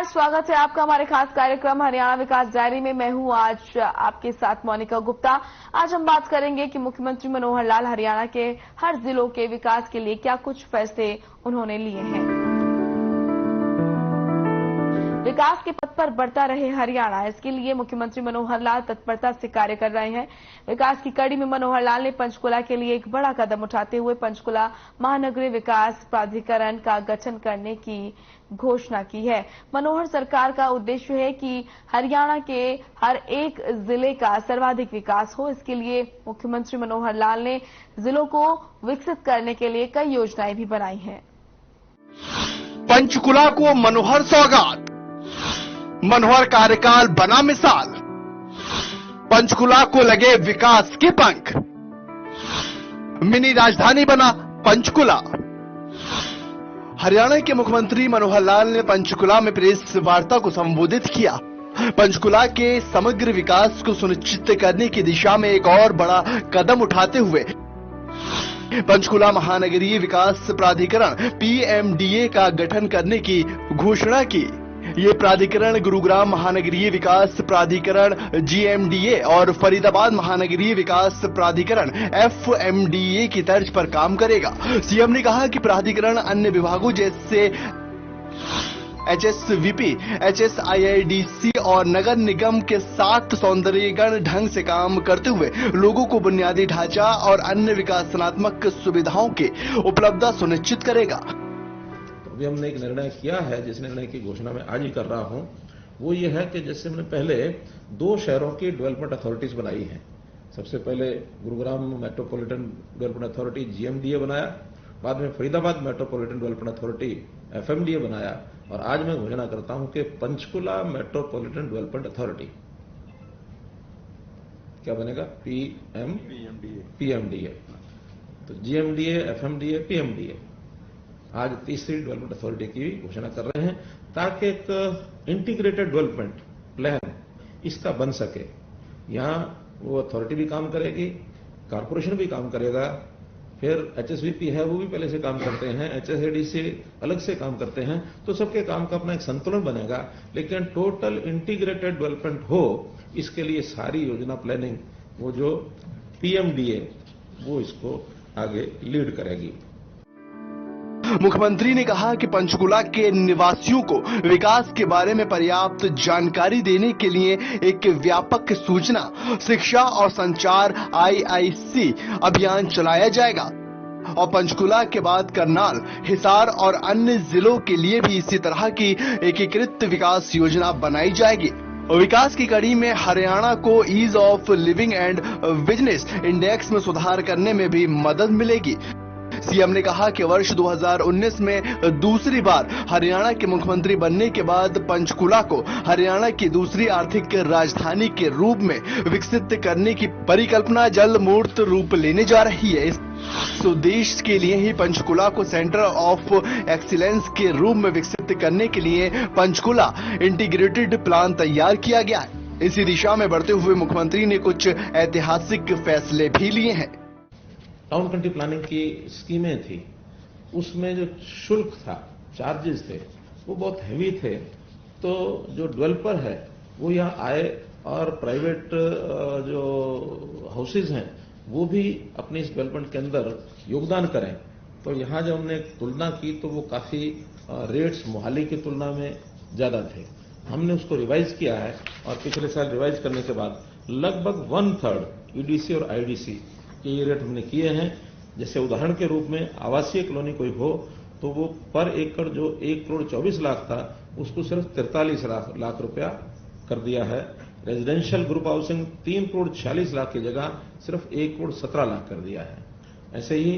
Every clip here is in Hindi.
नमस्कार, स्वागत है आपका हमारे खास कार्यक्रम हरियाणा विकास डायरी में। मैं हूं आज आपके साथ मोनिका गुप्ता। आज हम बात करेंगे कि मुख्यमंत्री मनोहर लाल हरियाणा के हर जिलों के विकास के लिए क्या कुछ फैसले उन्होंने लिए हैं। विकास के पथ पर बढ़ता रहे हरियाणा, इसके लिए मुख्यमंत्री मनोहर लाल तत्परता से कार्य कर रहे हैं। विकास की कड़ी में मनोहर लाल ने पंचकुला के लिए एक बड़ा कदम उठाते हुए पंचकुला महानगरीय विकास प्राधिकरण का गठन करने की घोषणा की है। मनोहर सरकार का उद्देश्य है कि हरियाणा के हर एक जिले का सर्वाधिक विकास हो। इसके लिए मुख्यमंत्री मनोहर लाल ने जिलों को विकसित करने के लिए कई योजनाएं भी बनाई हैं। पंचकुला को मनोहर सौगात, मनोहर कार्यकाल बना मिसाल, पंचकुला को लगे विकास के पंख, मिनी राजधानी बना पंचकुला। हरियाणा के मुख्यमंत्री मनोहर लाल ने पंचकुला में प्रेस वार्ता को संबोधित किया। पंचकुला के समग्र विकास को सुनिश्चित करने की दिशा में एक और बड़ा कदम उठाते हुए पंचकुला महानगरीय विकास प्राधिकरण पीएमडीए का गठन करने की घोषणा की। ये प्राधिकरण गुरुग्राम महानगरीय विकास प्राधिकरण जीएमडीए और फरीदाबाद महानगरीय विकास प्राधिकरण एफएमडीए की तर्ज पर काम करेगा। सीएम ने कहा कि प्राधिकरण अन्य विभागों जैसे एचएसवीपी, एचएसआईआईडीसी और नगर निगम के साथ सौंदर्यीकरण ढंग से काम करते हुए लोगों को बुनियादी ढांचा और अन्य विकासात्मक सुविधाओं की उपलब्धता सुनिश्चित करेगा। अभी हमने एक निर्णय किया है, जिस निर्णय की घोषणा मैं आज ही कर रहा हूं, वो ये है कि जैसे हमने पहले 2 शहरों की डेवलपमेंट अथॉरिटीज बनाई हैं। सबसे पहले Gurugram metropolitan development authority GMDA बनाया, बाद में फरीदाबाद मेट्रोपॉलिटन डेवलपमेंट अथॉरिटी एफएमडीए बनाया, और आज मैं घोषणा करता हूं कि पंचकुला मेट्रोपॉलिटन डेवलपमेंट अथॉरिटी क्या बनेगा, पीएमडीए। तो जीएमडीए, एफएमडीए, पीएमडीए आज तीसरी डेवलपमेंट अथॉरिटी की घोषणा कर रहे हैं, ताकि एक इंटीग्रेटेड डेवलपमेंट प्लान इसका बन सके। यहां वो अथॉरिटी भी काम करेगी, कारपोरेशन भी काम करेगा, फिर एचएसवीपी है वो भी पहले से काम करते हैं, एचएसआईडीसी अलग से काम करते हैं, तो सबके काम का अपना एक संतुलन बनेगा। लेकिन टोटल इंटीग्रेटेड डेवलपमेंट हो, इसके लिए सारी योजना प्लानिंग वो जो पीएमडीए वो इसको आगे लीड करेगी। मुख्यमंत्री ने कहा कि पंचकुला के निवासियों को विकास के बारे में पर्याप्त जानकारी देने के लिए एक व्यापक सूचना, शिक्षा और संचार आईआईसी अभियान चलाया जाएगा और पंचकुला के बाद करनाल, हिसार और अन्य जिलों के लिए भी इसी तरह की एकीकृत विकास योजना बनाई जाएगी। विकास की कड़ी में हरियाणा को ease of living and business index में सुधार करने में भी मदद मिलेगी। सीएम ने कहा कि वर्ष 2019 में दूसरी बार हरियाणा के मुख्यमंत्री बनने के बाद पंचकुला को हरियाणा की दूसरी आर्थिक राजधानी के रूप में विकसित करने की परिकल्पना जल्द मूर्त रूप लेने जा रही है। इस उद्देश्य के लिए ही पंचकुला को सेंटर ऑफ एक्सीलेंस के रूप में विकसित करने के लिए पंचकुला इंटीग्रेटेड प्लान तैयार किया गया है। इसी दिशा में बढ़ते हुए मुख्यमंत्री ने कुछ ऐतिहासिक फैसले भी लिए हैं। टाउन कंट्री प्लानिंग की स्कीमें थी, उसमें जो शुल्क था, चार्जेस थे, वो बहुत हैवी थे। तो जो डेवलपर है वो यहाँ आए और प्राइवेट जो हाउसेज हैं वो भी अपनी इस डेवलपमेंट के अंदर योगदान करें। तो यहाँ जब हमने तुलना की तो वो काफी रेट्स मोहाली की तुलना में ज्यादा थे। हमने उसको रिवाइज किया है और पिछले साल रिवाइज करने के बाद लगभग 1/3 ईडीसी और आईडीसी के ये रेट हमने किए हैं। जैसे उदाहरण के रूप में आवासीय कॉलोनी कोई हो तो वो पर एकड़ जो 1,24,00,000 था उसको सिर्फ 43 लाख रुपया कर दिया है। रेजिडेंशियल ग्रुप हाउसिंग 3,46,00,000 की जगह सिर्फ 1,17,00,000 कर दिया है। ऐसे ही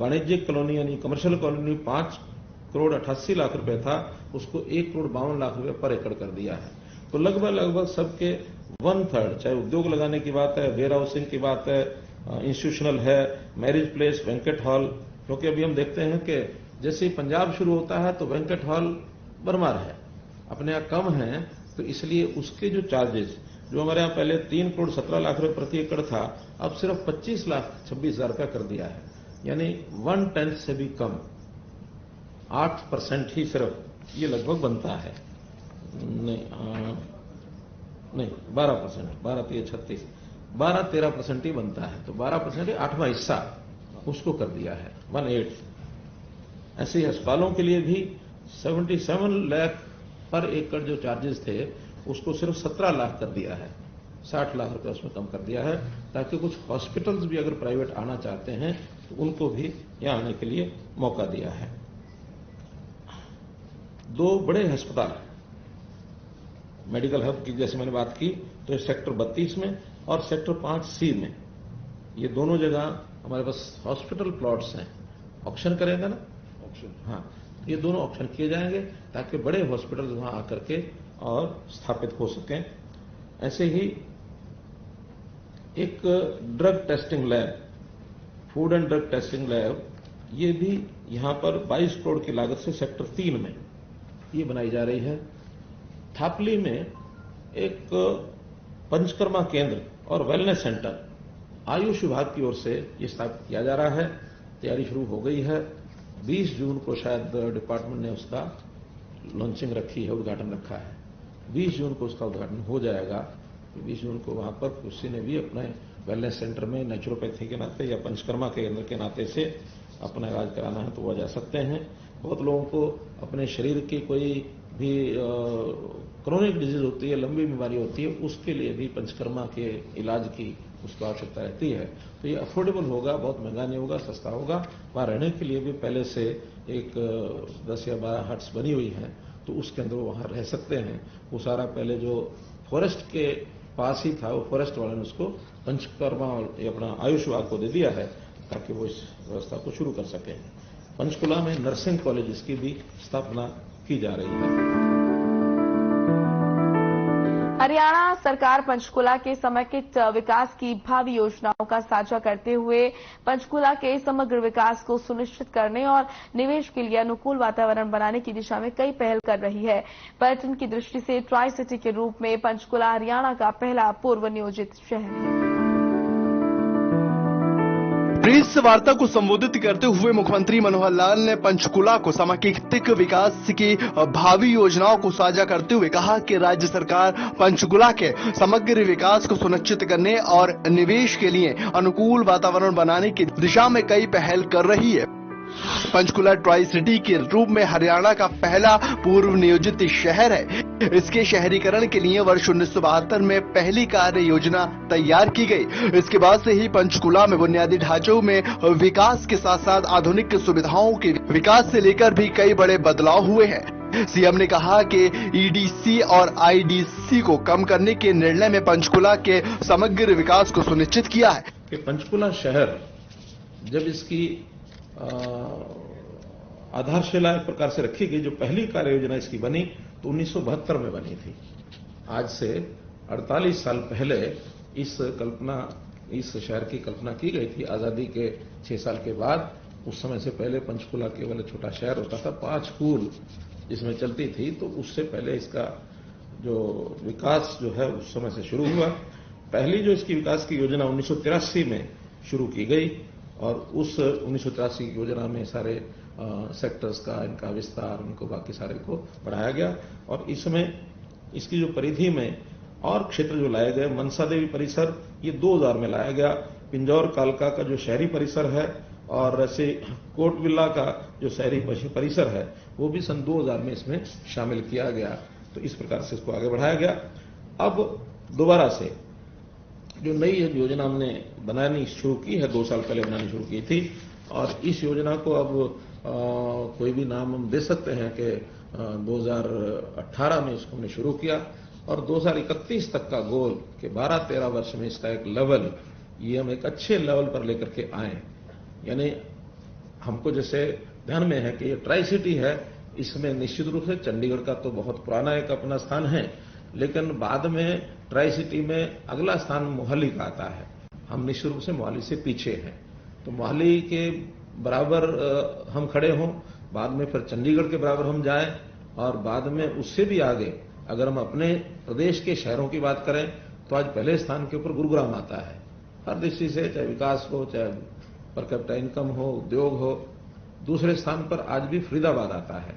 वाणिज्यिक कॉलोनी यानी कमर्शियल कॉलोनी 5,88,00,000 रुपए था, उसको 1,52,00,000 रुपए पर एकड़ कर दिया है। तो लगभग सबके 1/3, चाहे उद्योग लगाने की बात है, वेयर हाउसिंग की बात है, इंस्टीट्यूशनल है, मैरिज प्लेस, बैंकेट हॉल। क्योंकि अभी हम देखते हैं कि जैसे ही पंजाब शुरू होता है तो बैंकेट हॉल भरमार है, अपने यहाँ कम है, तो इसलिए उसके जो चार्जेस जो हमारे यहाँ पहले 3,17,00,000 रुपए प्रति एकड़ था, अब सिर्फ 25,26,000 रुपया कर दिया है। यानी 1/10 से भी कम, 8% ही सिर्फ ये लगभग बनता है। नहीं 12%, 12-13% ही बनता है, तो 12% 8वां हिस्सा उसको कर दिया है, 1/8। ऐसे ही अस्पतालों के लिए भी 77 लाख पर एकड़ जो चार्जेस थे उसको सिर्फ 17 लाख कर दिया है, 60 लाख रुपए उसमें कम कर दिया है, ताकि कुछ हॉस्पिटल्स भी अगर प्राइवेट आना चाहते हैं तो उनको भी यहां आने के लिए मौका दिया है। 2 बड़े अस्पताल मेडिकल हब की जैसे मैंने बात की, तो सेक्टर 32 में और सेक्टर 5C में, ये दोनों जगह हमारे पास हॉस्पिटल प्लॉट्स हैं। ऑक्शन करेंगे ना, ऑक्शन, हाँ, ये दोनों ऑक्शन किए जाएंगे ताकि बड़े हॉस्पिटल वहां आकर के और स्थापित हो सकें। ऐसे ही एक drug testing lab, food and drug testing lab, ये भी यहां पर 22 करोड़ की लागत से सेक्टर 3 में ये बनाई जा रही है। थापली में एक पंचकर्मा केंद्र और वेलनेस सेंटर आयुष विभाग की ओर से ये स्थापित किया जा रहा है, तैयारी शुरू हो गई है। 20 जून को शायद डिपार्टमेंट ने उसका लॉन्चिंग रखी है, उद्घाटन रखा है। 20 जून को उसका उद्घाटन हो जाएगा। 20 जून को वहां पर किसी ने भी अपने वेलनेस सेंटर में नेचुरोपैथी के नाते या पंचकर्मा केंद्र के नाते से अपना इलाज कराना है तो वो जा सकते हैं। बहुत लोगों को अपने शरीर की कोई भी क्रोनिक डिजीज होती है, लंबी बीमारी होती है, उसके लिए भी पंचकर्मा के इलाज की उसको आवश्यकता रहती है। तो ये अफोर्डेबल होगा, बहुत महंगा नहीं होगा, सस्ता होगा। वहां रहने के लिए भी पहले से एक 10 या 12 हट्स बनी हुई हैं, तो उसके अंदर वहां रह सकते हैं। वो सारा पहले जो फॉरेस्ट के पास ही था, वो फॉरेस्ट वाले ने उसको पंचकर्मा अपना आयुष विभाग को दे दिया है ताकि वो इस व्यवस्था को शुरू कर सके। पंचकुला में नर्सिंग कॉलेज की भी स्थापना की जा रही है। हरियाणा सरकार पंचकुला के समेकित विकास की भावी योजनाओं का साझा करते हुए पंचकुला के समग्र विकास को सुनिश्चित करने और निवेश के लिए अनुकूल वातावरण बनाने की दिशा में कई पहल कर रही है। पर्यटन की दृष्टि से ट्राई सिटी के रूप में पंचकुला हरियाणा का पहला पूर्व नियोजित शहर है। प्रेस वार्ता को संबोधित करते हुए मुख्यमंत्री मनोहर लाल ने पंचकुला को समेकित विकास की भावी योजनाओं को साझा करते हुए कहा कि राज्य सरकार पंचकुला के समग्र विकास को सुनिश्चित करने और निवेश के लिए अनुकूल वातावरण बनाने की दिशा में कई पहल कर रही है। पंचकुला ट्राई सिटी के रूप में हरियाणा का पहला पूर्व नियोजित शहर है। इसके शहरीकरण के लिए वर्ष 1972 में पहली कार्य योजना तैयार की गई। इसके बाद से ही पंचकुला में बुनियादी ढांचों में विकास के साथ साथ आधुनिक सुविधाओं के विकास से लेकर भी कई बड़े बदलाव हुए हैं। सीएम ने कहा कि ईडीसी और आईडीसी को कम करने के निर्णय में पंचकुला के समग्र विकास को सुनिश्चित किया है कि पंचकुला शहर जब इसकी आधारशिला एक प्रकार से रखी गई, जो पहली कार्य योजना इसकी बनी तो 1972 में बनी थी। आज से 48 साल पहले इस शहर की कल्पना की गई थी। आजादी के 6 साल के बाद, उस समय से पहले पंचकुला केवल छोटा शहर होता था, 5 स्कूल जिसमें चलती थी। तो उससे पहले इसका जो विकास जो है उस समय से शुरू हुआ। पहली जो इसकी विकास की योजना 1983 में शुरू की गई और उस 1983 की योजना में सारे सेक्टर्स का इनका विस्तार, उनको बाकी सारे को बढ़ाया गया और इसमें इसकी जो परिधि में और क्षेत्र जो लाए गए, मनसा देवी परिसर ये 2000 में लाया गया। पिंजौर कालका का जो शहरी परिसर है और ऐसे कोटविल्ला का जो शहरी परिसर है वो भी सन 2000 में इसमें शामिल किया गया। तो इस प्रकार से इसको आगे बढ़ाया गया। अब दोबारा से जो नई योजना हमने बनानी शुरू की है, 2 साल पहले बनानी शुरू की थी और इस योजना को अब कोई भी नाम हम दे सकते हैं कि 2018 में इसको हमने शुरू किया और 2031 तक का गोल कि 12-13 वर्ष में इसका एक लेवल, ये हम एक अच्छे लेवल पर लेकर के आए। यानी हमको जैसे ध्यान में है कि ये ट्राई सिटी है, इसमें निश्चित रूप से चंडीगढ़ का तो बहुत पुराना एक अपना स्थान है, लेकिन बाद में ट्राई सिटी में अगला स्थान मोहाली का आता है। हम निश्चित रूप से मोहाली से पीछे हैं, तो मोहाली के बराबर हम खड़े हों, बाद में फिर चंडीगढ़ के बराबर हम जाएं और बाद में उससे भी आगे अगर हम अपने प्रदेश के शहरों की बात करें तो आज पहले स्थान के ऊपर गुरुग्राम आता है हर दृष्टि से, चाहे विकास हो, चाहे पर कैपिटा इनकम हो, उद्योग हो। दूसरे स्थान पर आज भी फरीदाबाद आता है,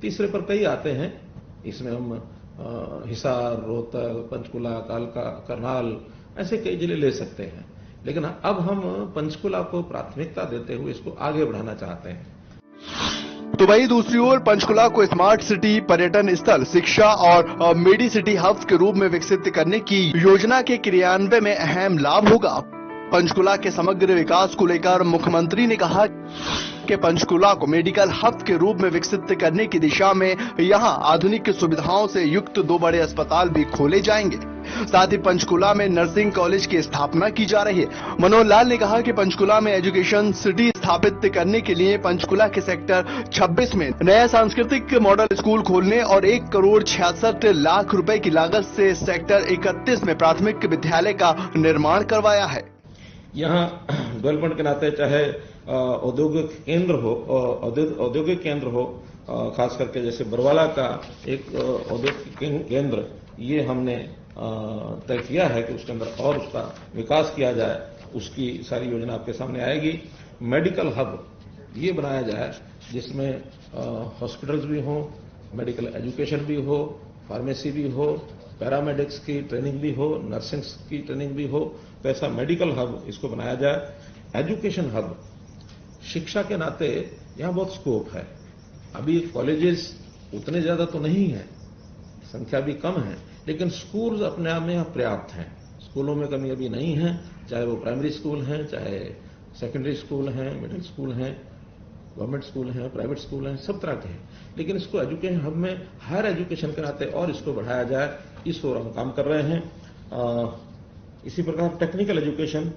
तीसरे पर कई आते हैं। इसमें हम हिसार, रोहतक, पंचकुला, कालका, करनाल, ऐसे कई जिले ले सकते हैं। लेकिन अब हम पंचकुला को प्राथमिकता देते हुए इसको आगे बढ़ाना चाहते हैं। तो वही दूसरी ओर पंचकुला को स्मार्ट सिटी, पर्यटन स्थल, शिक्षा और मेडी सिटी हब्स के रूप में विकसित करने की योजना के क्रियान्वयन में अहम लाभ होगा। पंचकुला के समग्र विकास को लेकर मुख्यमंत्री ने कहा कि पंचकुला को मेडिकल हब के रूप में विकसित करने की दिशा में यहां आधुनिक सुविधाओं से युक्त 2 बड़े अस्पताल भी खोले जाएंगे। साथ ही पंचकुला में नर्सिंग कॉलेज की स्थापना की जा रही है। मनोहर लाल ने कहा कि पंचकुला में एजुकेशन सिटी स्थापित करने के लिए पंचकुला के सेक्टर 26 में नया सांस्कृतिक मॉडल स्कूल खोलने और 1,66,00,000 रुपए की लागत से सेक्टर 31 में प्राथमिक विद्यालय का निर्माण करवाया है। यहाँ डेवलपमेंट के नाते चाहे औद्योगिक केंद्र हो, खास करके जैसे बरवाला का एक औद्योगिक केंद्र, ये हमने तय किया है कि उसके अंदर और उसका विकास किया जाए। उसकी सारी योजना आपके सामने आएगी। मेडिकल हब ये बनाया जाए जिसमें हॉस्पिटल्स भी हो, मेडिकल एजुकेशन भी हो, फार्मेसी भी हो, पैरामेडिक्स की ट्रेनिंग भी हो, नर्सिंग की ट्रेनिंग भी हो। तो ऐसा मेडिकल हब इसको बनाया जाए। एजुकेशन हब, शिक्षा के नाते यहां बहुत स्कोप है। अभी कॉलेजेस उतने ज्यादा तो नहीं है, संख्या भी कम है, लेकिन स्कूल्स अपने आप में यहां पर्याप्त हैं। स्कूलों में कमी अभी नहीं है, चाहे वो प्राइमरी स्कूल हैं, चाहे सेकेंडरी स्कूल हैं, मिडिल स्कूल हैं, गवर्नमेंट स्कूल हैं, प्राइवेट स्कूल हैं, सब तरह के हैं। लेकिन इसको एजुकेशन हब में हायर एजुकेशन के नाते और इसको बढ़ाया जाए, इस ओर हम काम कर रहे हैं। इसी प्रकार टेक्निकल एजुकेशन,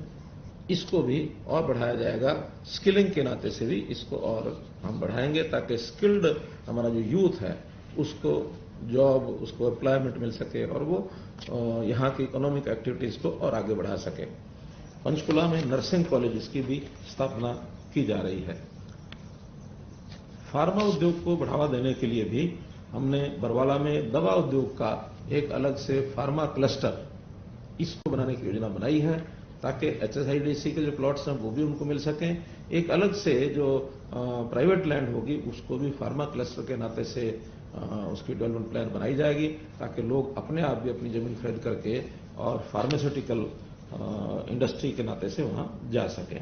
इसको भी और बढ़ाया जाएगा। स्किलिंग के नाते से भी इसको और हम बढ़ाएंगे ताकि स्किल्ड हमारा जो यूथ है उसको जॉब, उसको एम्प्लॉयमेंट मिल सके और वो यहाँ की इकोनॉमिक एक्टिविटीज को और आगे बढ़ा सके। पंचकुला में नर्सिंग कॉलेज की भी स्थापना की जा रही है। फार्मा उद्योग को बढ़ावा देने के लिए भी हमने बरवाला में दवा उद्योग का एक अलग से फार्मा क्लस्टर, इसको बनाने की योजना बनाई है ताकि HSIDC के जो प्लॉट्स हैं वो भी उनको मिल सकें। एक अलग से जो प्राइवेट लैंड होगी उसको भी फार्मा क्लस्टर के नाते से उसकी डेवलपमेंट प्लान बनाई जाएगी ताकि लोग अपने आप भी अपनी जमीन खरीद करके और फार्मास्यूटिकल इंडस्ट्री के नाते से वहां जा सकें।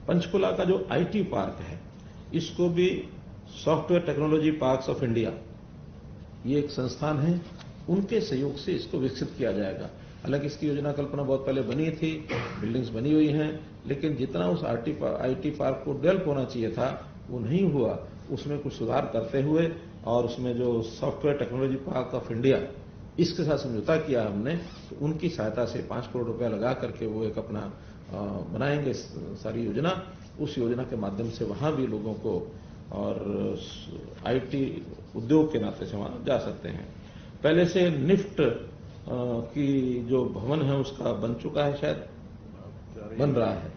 पंचकुला का जो IT पार्क है, इसको भी software technology parks of India, ये एक संस्थान है, उनके सहयोग से इसको विकसित किया जाएगा। हालांकि इसकी योजना कल्पना बहुत पहले बनी थी, बिल्डिंग्स बनी हुई हैं, लेकिन जितना उस IT पार्क को डेवलप होना चाहिए था वो नहीं हुआ। उसमें कुछ सुधार करते हुए और उसमें जो software technology park of India, इसके साथ समझौता किया हमने, तो उनकी सहायता से 5 करोड़ रुपया लगा करके वो एक अपना बनाएंगे सारी योजना। उस योजना के माध्यम से वहां भी लोगों को और IT उद्योग के नाते से वहां जा सकते हैं। पहले से निफ्ट की जो भवन है उसका बन चुका है, शायद बन रहा है।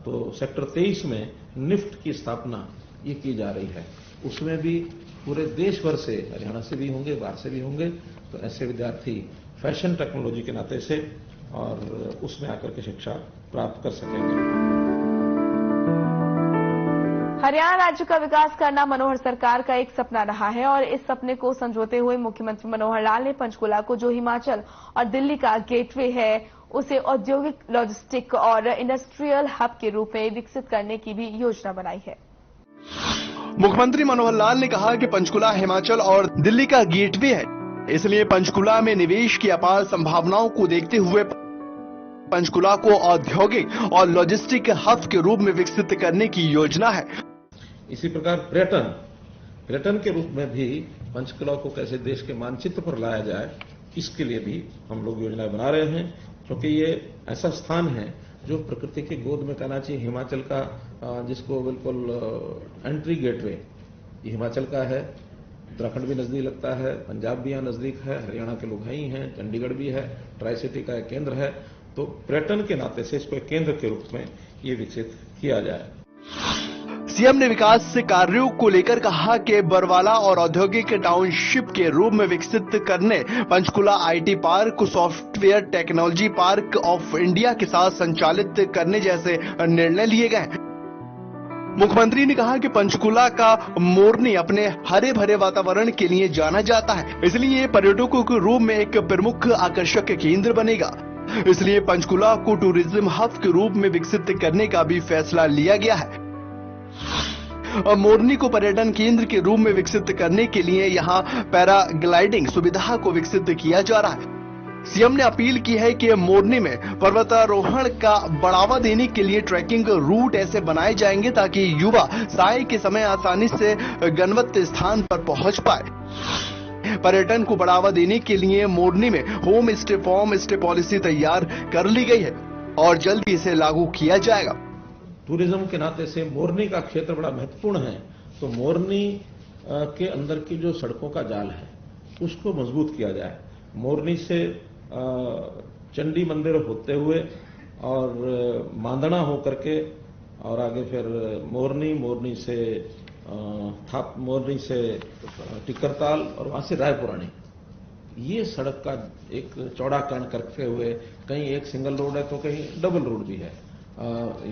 तो सेक्टर 23 में निफ्ट की स्थापना ये की जा रही है। उसमें भी पूरे देश भर से, हरियाणा से भी होंगे, बाहर से भी होंगे, तो ऐसे विद्यार्थी फैशन टेक्नोलॉजी के नाते से और उसमें आकर के शिक्षा प्राप्त कर सकेंगे। हरियाणा राज्य का विकास करना मनोहर सरकार का एक सपना रहा है और इस सपने को संजोते हुए मुख्यमंत्री मनोहर लाल ने पंचकुला को, जो हिमाचल और दिल्ली का गेटवे है, उसे औद्योगिक, लॉजिस्टिक और इंडस्ट्रियल हब के रूप में विकसित करने की भी योजना बनाई है। मुख्यमंत्री मनोहर लाल ने कहा कि पंचकुला हिमाचल और दिल्ली का गेटवे है, इसलिए पंचकुला में निवेश की अपार संभावनाओं को देखते हुए पंचकुला को औद्योगिक और लॉजिस्टिक हब के रूप में विकसित करने की योजना है। इसी प्रकार पर्यटन के रूप में भी पंचकुला को कैसे देश के मानचित्र पर लाया जाए, इसके लिए भी हम लोग योजना बना रहे हैं, क्योंकि ये ऐसा स्थान है जो प्रकृति की गोद में कहना चाहिए। हिमाचल का जिसको बिल्कुल एंट्री गेटवे ये हिमाचल का है, उत्तराखंड भी नजदीक लगता है, पंजाब भी यहाँ नजदीक है, हरियाणा के लोग ही हैं, चंडीगढ़ भी है, ट्राई सिटी का एक केंद्र है। तो पर्यटन के नाते से इसको एक केंद्र के रूप में ये विकसित किया जाए। सीएम ने विकास कार्यों को लेकर कहा कि बरवाला और औद्योगिक टाउनशिप के रूप में विकसित करने, पंचकुला IT पार्क को software technology park of India के साथ संचालित करने जैसे निर्णय लिए गए। मुख्यमंत्री ने कहा कि पंचकुला का मोरनी अपने हरे भरे वातावरण के लिए जाना जाता है, इसलिए पर्यटकों के रूप में एक प्रमुख आकर्षक केंद्र बनेगा। इसलिए पंचकुला को टूरिज्म हब के रूप में विकसित करने का भी फैसला लिया गया है और मोरनी को पर्यटन केंद्र के रूप में विकसित करने के लिए यहां पैराग्लाइडिंग सुविधा को विकसित किया जा रहा है। सीएम ने अपील की है कि मोरनी में पर्वतारोहण का बढ़ावा देने के लिए ट्रैकिंग रूट ऐसे बनाए जाएंगे ताकि युवा साय के समय आसानी से गंतव्य स्थान पर पहुंच पाए। पर्यटन को बढ़ावा देने के लिए मोरनी में home stay farm stay policy तैयार कर ली गई है और जल्दी इसे लागू किया जाएगा। टूरिज्म के नाते से मोरनी का क्षेत्र बड़ा महत्वपूर्ण है, तो मोरनी के अंदर की जो सड़कों का जाल है उसको मजबूत किया जाए। मोरनी से चंडी मंदिर होते हुए और मांदना होकर के और आगे फिर मोरनी से टिकरताल और वहां से रायपुरानी, ये सड़क का एक चौड़ाकरण करते हुए कहीं एक सिंगल रोड है तो कहीं डबल रोड भी है।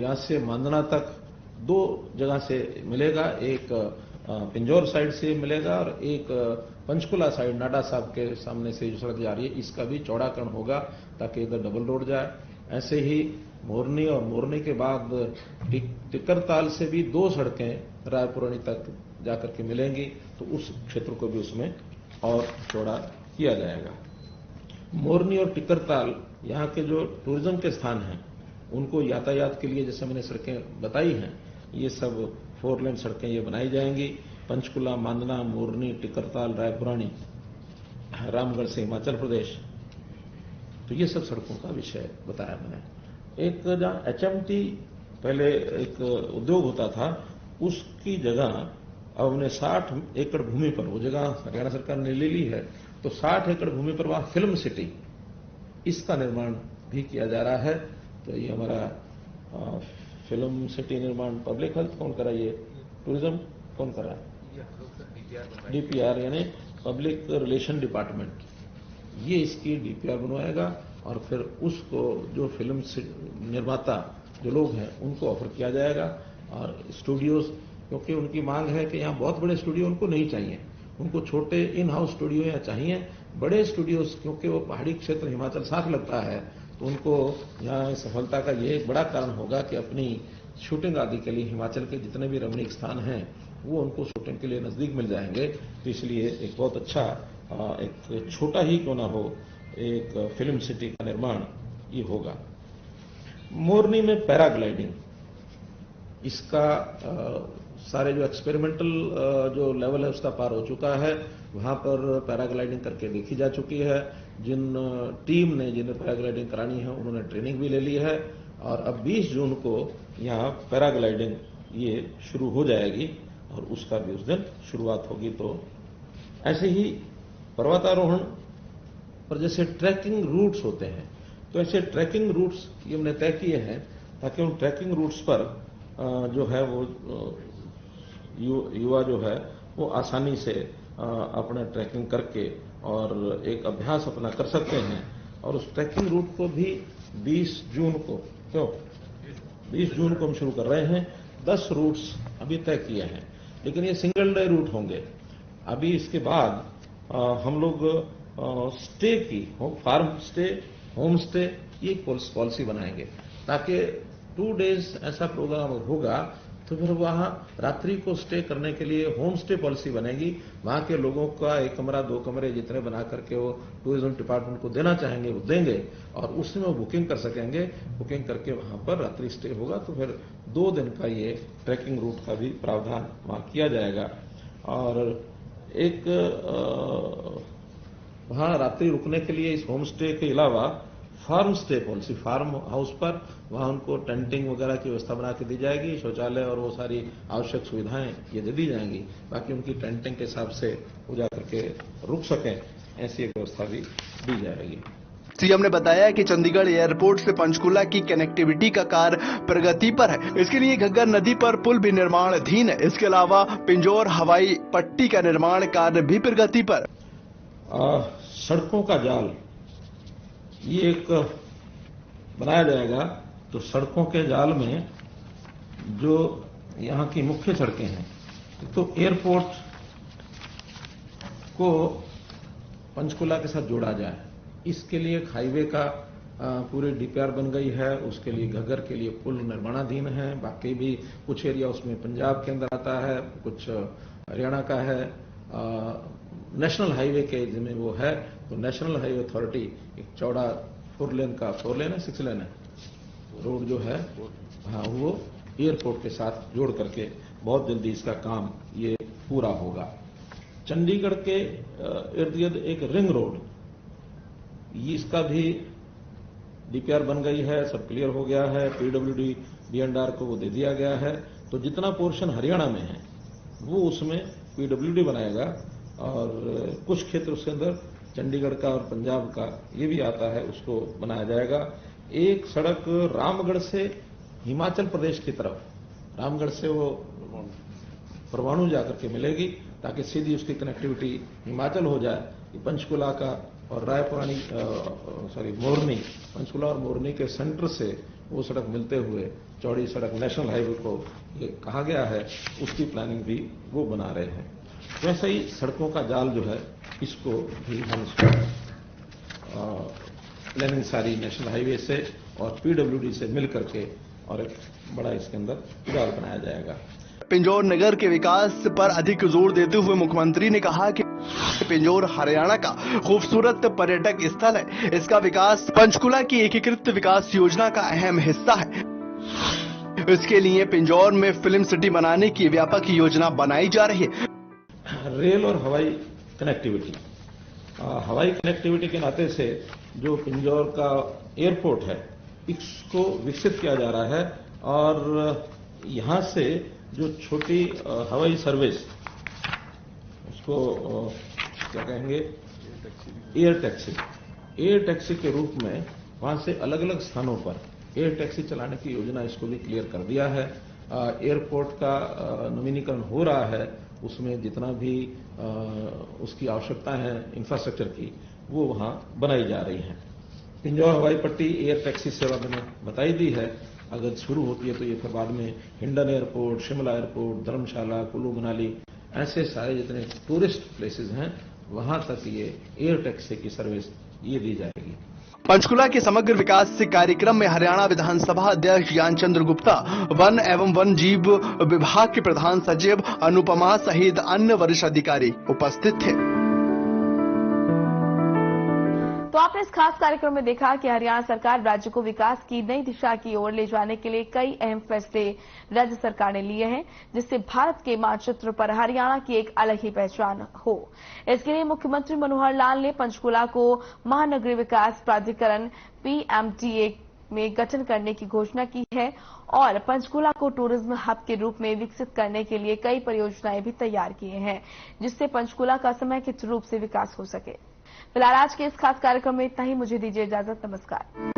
यहां से मांदना तक 2 जगह से मिलेगा, एक पिंजौर साइड से मिलेगा और एक पंचकुला साइड नाडा साहब के सामने से जो सड़क जा रही है इसका भी चौड़ाकरण होगा ताकि इधर डबल रोड जाए। ऐसे ही मोरनी और मोरनी के बाद टिकरताल से भी 2 सड़कें रायपुरानी तक जाकर के मिलेंगी, तो उस क्षेत्र को भी उसमें और चौड़ा किया जाएगा। मोरनी और टिकरताल यहाँ के जो टूरिज्म के स्थान हैं उनको यातायात के लिए जैसे मैंने सड़कें बताई हैं, ये सब 4 लेन सड़कें ये बनाई जाएंगी। पंचकुला, मांदना, मोरनी, टिकरताल, रायपुरानी, रामगढ़ से हिमाचल प्रदेश, तो ये सब सड़कों का विषय बताया मैंने। एक जहां HMT पहले एक उद्योग होता था उसकी जगह अब हमने 60 एकड़ भूमि पर, वो जगह हरियाणा सरकार ने ले ली है, तो 60 एकड़ भूमि पर वहां फिल्म सिटी, इसका निर्माण भी किया जा रहा है। तो ये हमारा फिल्म सिटी निर्माण पब्लिक हेल्थ कौन कर रहा है, ये टूरिज्म कौन कर रहा है, DPR यानी पब्लिक रिलेशन डिपार्टमेंट, ये इसकी DPR बनवाएगा और फिर उसको जो फिल्म निर्माता जो लोग हैं उनको ऑफर किया जाएगा। और स्टूडियोज, क्योंकि उनकी मांग है कि यहाँ बहुत बड़े स्टूडियो उनको नहीं चाहिए, उनको छोटे इन हाउस स्टूडियो यहाँ चाहिए। बड़े स्टूडियोज क्योंकि वो पहाड़ी क्षेत्र हिमाचल साथ लगता है, तो उनको यहाँ सफलता का ये एक बड़ा कारण होगा कि अपनी शूटिंग आदि के लिए हिमाचल के जितने भी रमणीक स्थान हैं वो उनको शूटिंग के लिए नजदीक मिल जाएंगे। तो इसलिए एक बहुत अच्छा, एक छोटा ही क्यों ना हो, एक फिल्म सिटी का निर्माण ये होगा। मोरनी में पैराग्लाइडिंग, इसका सारे जो एक्सपेरिमेंटल जो लेवल है उसका पार हो चुका है। वहां पर पैराग्लाइडिंग करके देखी जा चुकी है। जिन टीम ने जिन्हें पैराग्लाइडिंग करानी है उन्होंने ट्रेनिंग भी ले ली है और अब 20 जून को यहाँ पैराग्लाइडिंग ये शुरू हो जाएगी और उसका भी उस दिन शुरुआत होगी। तो ऐसे ही पर्वतारोहण पर जैसे ट्रैकिंग रूट्स होते हैं, तो ऐसे ट्रैकिंग रूट्स ये हमने तय किए हैं ताकि उन ट्रैकिंग रूट्स पर जो है वो युवा जो है वो आसानी से अपना ट्रैकिंग करके और एक अभ्यास अपना कर सकते हैं। और उस ट्रैकिंग रूट को भी 20 जून को 20 जून को हम शुरू कर रहे हैं। 10 रूट्स अभी तय किए हैं, लेकिन ये सिंगल डे रूट होंगे। अभी इसके बाद हम लोग स्टे की, फार्म स्टे, होम स्टे, ये पॉलिसी बनाएंगे ताकि 2 डेज ऐसा प्रोग्राम होगा तो फिर वहां रात्रि को स्टे करने के लिए होम स्टे पॉलिसी बनेगी। वहां के लोगों का 1 कमरा 2 कमरे जितने बना करके वो टूरिज्म डिपार्टमेंट को देना चाहेंगे वो देंगे और उसमें वो बुकिंग कर सकेंगे। बुकिंग करके वहां पर रात्रि स्टे होगा तो फिर 2 दिन का ये ट्रैकिंग रूट का भी प्रावधान वहां किया जाएगा। और एक वहां रात्रि रुकने के लिए इस होम स्टे के अलावा farm stay policy, farm house पर वहां उनको टेंटिंग वगैरह की व्यवस्था बना के दी जाएगी, शौचालय और वो सारी आवश्यक सुविधाएं ये दे दी जाएंगी ताकि उनकी टेंटिंग के हिसाब से वो जाकर के रुक सकें, ऐसी एक व्यवस्था भी दी जाएगी। सीएम ने बताया कि चंडीगढ़ एयरपोर्ट से पंचकुला की कनेक्टिविटी का कार्य प्रगति पर है। इसके लिए घग्गर नदी पर पुल भी निर्माणाधीन है। इसके अलावा पिंजौर हवाई पट्टी का निर्माण कार्य भी प्रगति पर। सड़कों का जाल ये एक बनाया जाएगा, तो सड़कों के जाल में जो यहाँ की मुख्य सड़कें हैं। तो एयरपोर्ट को पंचकुला के साथ जोड़ा जाए, इसके लिए एक हाईवे का पूरी डीपीआर बन गई है। उसके लिए घग्गर के लिए पुल निर्माणाधीन है। बाकी भी कुछ एरिया उसमें पंजाब के अंदर आता है, कुछ हरियाणा का है। नेशनल हाईवे के जिम्मे वो है, तो नेशनल हाईवे अथॉरिटी एक चौड़ा 4 लेन है 6 लेन है रोड जो है, हाँ, वो एयरपोर्ट के साथ जोड़ करके बहुत जल्दी इसका काम ये पूरा होगा। चंडीगढ़ के इर्द गिर्द एक रिंग रोड, इसका भी डीपीआर बन गई है, सब क्लियर हो गया है। पीडब्ल्यूडी डीएनआर को वो दे दिया गया है। तो जितना पोर्शन हरियाणा में है वो उसमें पीडब्ल्यूडी बनाएगा, और कुछ क्षेत्र उसके अंदर चंडीगढ़ का और पंजाब का ये भी आता है, उसको बनाया जाएगा। एक सड़क रामगढ़ से हिमाचल प्रदेश की तरफ, रामगढ़ से वो परवाणु जाकर के मिलेगी, ताकि सीधी उसकी कनेक्टिविटी हिमाचल हो जाए। पंचकुला का और रायपुरानी मोरनी, पंचकुला और मोरनी के सेंटर से वो सड़क मिलते हुए चौड़ी सड़क नेशनल हाईवे को ये कहा गया है, उसकी प्लानिंग भी वो बना रहे हैं। वैसे ही सड़कों का जाल जो है, इसको भी हम प्लानिंग सारी नेशनल हाईवे से और पीडब्ल्यूडी से मिल करके और एक बड़ा इसके अंदर जाल बनाया जाएगा। पिंजौर नगर के विकास पर अधिक जोर देते हुए मुख्यमंत्री ने कहा कि पिंजौर हरियाणा का खूबसूरत पर्यटक स्थल है। इसका विकास पंचकुला की एकीकृत विकास योजना का अहम हिस्सा है। इसके लिए पिंजौर में फिल्म सिटी बनाने की व्यापक योजना बनाई जा रही है। रेल और हवाई कनेक्टिविटी, हवाई कनेक्टिविटी के नाते से जो पिंजौर का एयरपोर्ट है, इसको विकसित किया जा रहा है। और यहां से जो छोटी हवाई सर्विस, उसको क्या कहेंगे, एयर टैक्सी के रूप में वहां से अलग अलग स्थानों पर एयर टैक्सी चलाने की योजना, इसको भी क्लियर कर दिया है। एयरपोर्ट का नवीनीकरण हो रहा है, उसमें जितना भी उसकी आवश्यकता है इंफ्रास्ट्रक्चर की, वो वहां बनाई जा रही है। पिंजौर हवाई पट्टी एयर टैक्सी सेवा मैंने बताई दी है। अगर शुरू होती है तो ये फिर बाद में हिंडन एयरपोर्ट, शिमला एयरपोर्ट, धर्मशाला, कुल्लू मनाली, ऐसे सारे जितने टूरिस्ट प्लेसेस हैं, वहां तक ये एयर टैक्सी की सर्विस ये दी जाएगी। पंचकुला के समग्र विकास कार्यक्रम में हरियाणा विधानसभा अध्यक्ष ज्ञानचंद्र गुप्ता, वन एवं वन जीव विभाग के प्रधान सचिव अनुपमा सहित अन्य वरिष्ठ अधिकारी उपस्थित थे। तो आपने इस खास कार्यक्रम में देखा कि हरियाणा सरकार राज्य को विकास की नई दिशा की ओर ले जाने के लिए कई अहम फैसले राज्य सरकार ने लिए हैं, जिससे भारत के मानचित्र पर हरियाणा की एक अलग ही पहचान हो। इसके लिए मुख्यमंत्री मनोहर लाल ने पंचकुला को महानगरीय विकास प्राधिकरण PMDA में गठन करने की घोषणा की है और पंचकुला को टूरिज्म हब के रूप में विकसित करने के लिए कई परियोजनाएं भी तैयार किए हैं, जिससे पंचकुला का समेकित रूप से विकास हो सके। फिलहाल आज के इस खास कार्यक्रम में इतना ही। मुझे दीजिए इजाजत। नमस्कार।